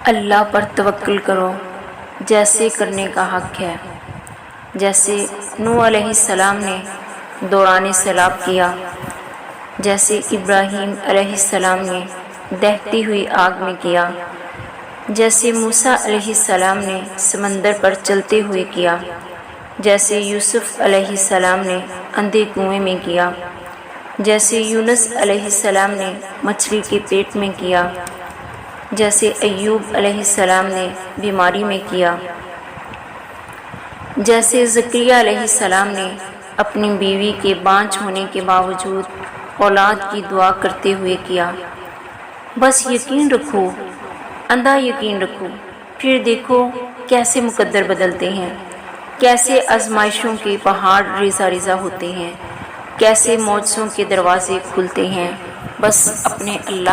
اللہ پر توکل کرو جیسے کرنے کا حق ہے، جیسے نوح علیہ السلام نے دوران سیلاب کیا، جیسے ابراہیم علیہ السلام نے دہتی ہوئی آگ میں کیا، جیسے موسیٰ علیہ السلام نے سمندر پر چلتے ہوئے کیا، جیسے یوسف علیہ السلام نے اندھے کنویں میں کیا، جیسے یونس علیہ السلام نے مچھلی کے پیٹ میں کیا، جیسے ایوب علیہ السلام نے بیماری میں کیا، جیسے زکریا علیہ السلام نے اپنی بیوی کے بانجھ ہونے کے باوجود اولاد کی دعا کرتے ہوئے کیا۔ بس یقین رکھو، اندھا یقین رکھو، پھر دیکھو کیسے مقدر بدلتے ہیں، کیسے آزمائشوں کے پہاڑ ریزہ ریزہ ہوتے ہیں، کیسے معجزوں کے دروازے کھلتے ہیں۔ بس اپنے اللہ